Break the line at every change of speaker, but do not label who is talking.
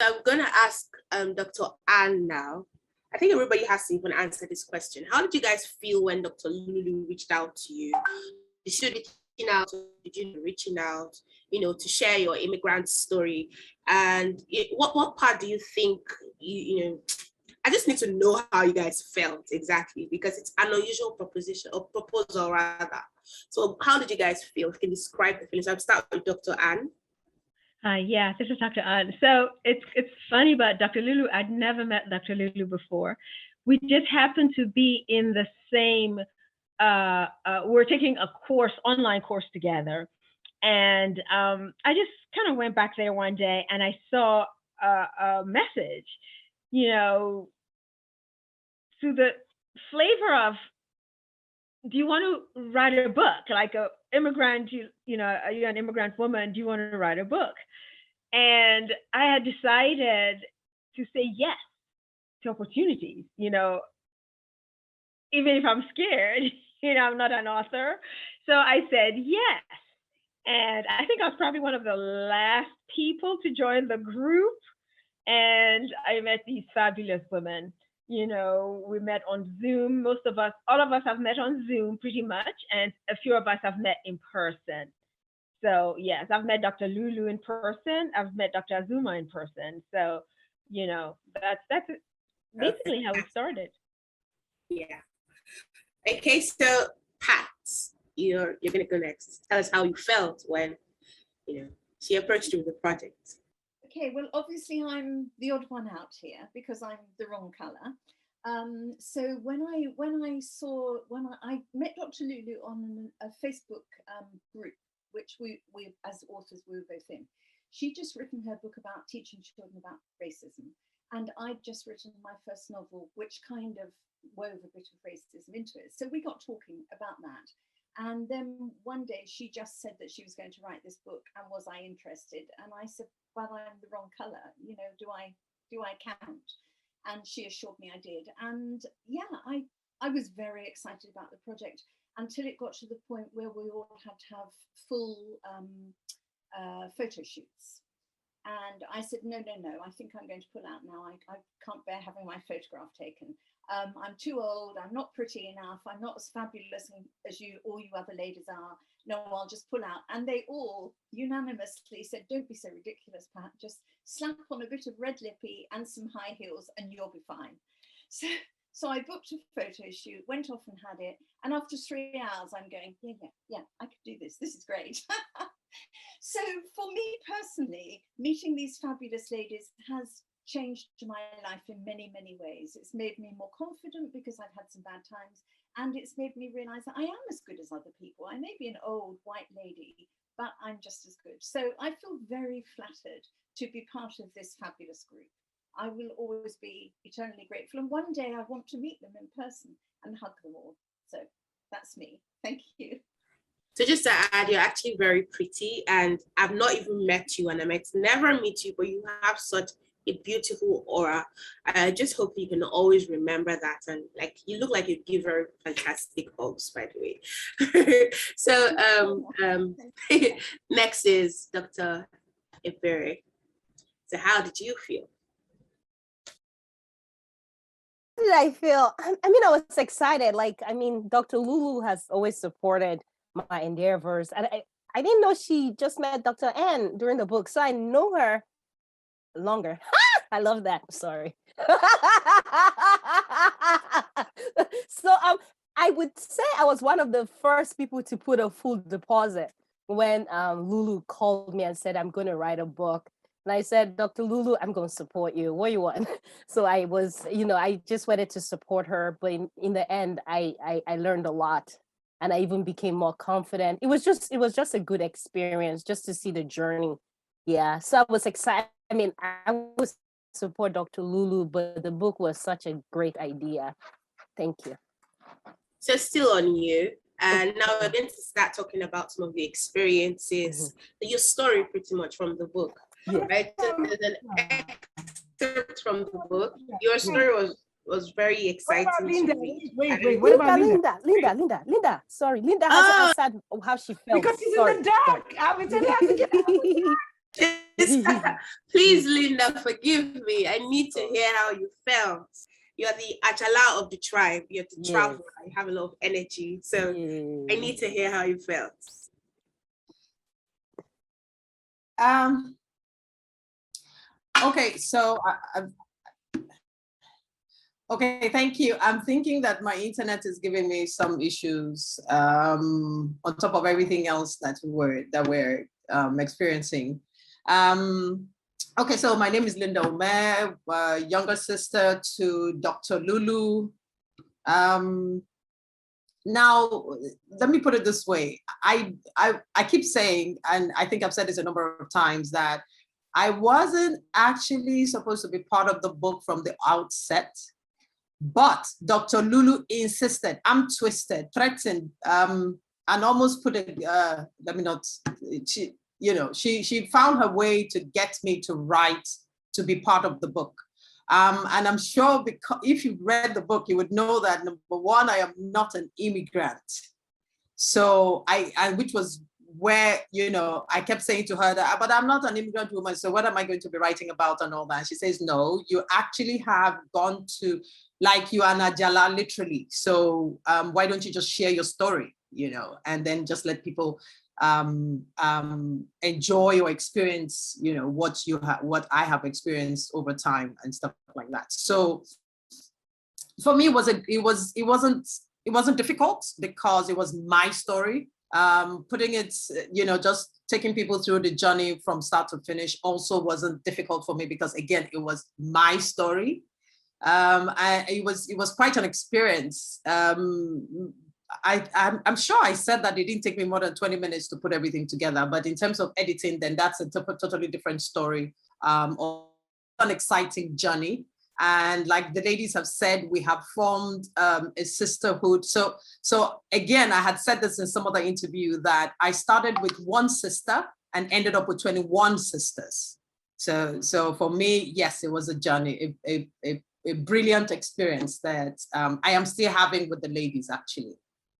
I'm going to ask Dr. Anne now. I think everybody has to even answer this question. How did you guys feel when Dr. Lulu reached out to you? Did she reaching out? Did you reaching out? To share your immigrant story? And what part do you think I just need to know how you guys felt exactly, because it's an unusual proposition or proposal rather. So how did you guys feel? You can describe the feelings. I'll start with Dr. Anne.
Yeah, this is Dr. Anne. So it's funny about Dr. Lulu. I'd never met Dr. Lulu before. We just happened to be in the same, we're taking a online course together. And I just kind of went back there one day and I saw a message, through the flavor of, do you want to write a book? Like a immigrant, are you an immigrant woman? Do you want to write a book? And I had decided to say yes to opportunities, even if I'm scared, I'm not an author. So I said yes. And I think I was probably one of the last people to join the group. And I met these fabulous women. We met on Zoom. All of us have met on Zoom pretty much. And a few of us have met in person. So yes, I've met Dr. Lulu in person. I've met Dr. Azuma in person. So, that's basically how it started.
Yeah. Okay, so Pat, you're gonna go next. Tell us how you felt when, she approached you with the project.
Okay, well, obviously I'm the odd one out here because I'm the wrong colour. So when I met Dr. Lulu on a Facebook group, which we as authors we were both in, she'd just written her book about teaching children about racism, and I'd just written my first novel, which kind of wove a bit of racism into it. So we got talking about that. And then one day she just said that she was going to write this book, and was I interested? And I said, well, I'm the wrong colour, do I count? And she assured me I did. And yeah, I was very excited about the project until it got to the point where we all had to have full photo shoots. And I said, no, I think I'm going to pull out now. I can't bear having my photograph taken. I'm too old, I'm not pretty enough, I'm not as fabulous as all you other ladies are. No, I'll just pull out. And they all unanimously said, don't be so ridiculous, Pat, just slap on a bit of red lippy and some high heels and you'll be fine. So I booked a photo shoot, went off and had it. And after 3 hours, I'm going, yeah, I could do this. This is great. So for me personally, meeting these fabulous ladies has changed my life in many, many ways. It's made me more confident because I've had some bad times, and it's made me realize that I am as good as other people. I may be an old white lady, but I'm just as good. So I feel very flattered to be part of this fabulous group. I will always be eternally grateful, and one day I want to meet them in person and hug them all. So that's me. Thank you.
So just to add, you're actually very pretty, and I've not even met you, and I might never meet you, but you have such a beautiful aura. I just hope you can always remember that, and you look like you give her fantastic hugs, by the way. So next is Dr. Ebere. So how did you feel?
How did I feel? I mean, I was excited. Dr. Lulu has always supported my endeavors, and I didn't know she just met Dr. Anne during the book, so I know her longer. I love that. Sorry. So I would say I was one of the first people to put a full deposit when Lulu called me and said, I'm going to write a book. And I said, Dr. Lulu, I'm going to support you. What do you want? So I was, I just wanted to support her. But in the end, I learned a lot. And I even became more confident. It was just a good experience just to see the journey. Yeah. So I was excited. I mean, I would support Dr. Lulu, but the book was such a great idea. Thank you.
So still on you. And now we're going to start talking about some of the experiences, your story pretty much from the book. Yeah. Right? So there's an excerpt from the book. Your story was very exciting.
Linda? Wait, what about Linda?
Linda. Sorry, Linda hasn't answered how she felt.
Because she's in the dark. I was telling her to get out.
Please, Linda, forgive me. I need to hear how you felt. You're the Achala of the tribe. You're the traveler. You have a lot of energy. So I need to hear how you felt.
Okay, so okay, thank you. I'm thinking that my internet is giving me some issues on top of everything else that we're experiencing. Okay, so my name is Linda Omer, younger sister to Dr. Lulu. Now, let me put it this way. I keep saying, and I think I've said this a number of times, that I wasn't actually supposed to be part of the book from the outset, but Dr. Lulu insisted. I'm twisted, threatened, and almost put it, let me not, she found her way to get me to write, to be part of the book. And I'm sure because if you read the book, you would know that number one, I am not an immigrant. So which was where, I kept saying to her that, but I'm not an immigrant woman, so what am I going to be writing about and all that? She says, no, you actually have gone to, like, you are Najala, literally. So why don't you just share your story, and then just let people enjoy or experience, what I have experienced over time and stuff like that. So for me, it wasn't difficult because it was my story. Putting it, just taking people through the journey from start to finish also wasn't difficult for me because, again, it was my story. It was quite an experience. I'm sure I said that it didn't take me more than 20 minutes to put everything together, but in terms of editing, then that's a totally different story, or an exciting journey. And like the ladies have said, we have formed a sisterhood. So again, I had said this in some other interview that I started with one sister and ended up with 21 sisters. So for me, yes, it was a journey, a brilliant experience that I am still having with the ladies, actually.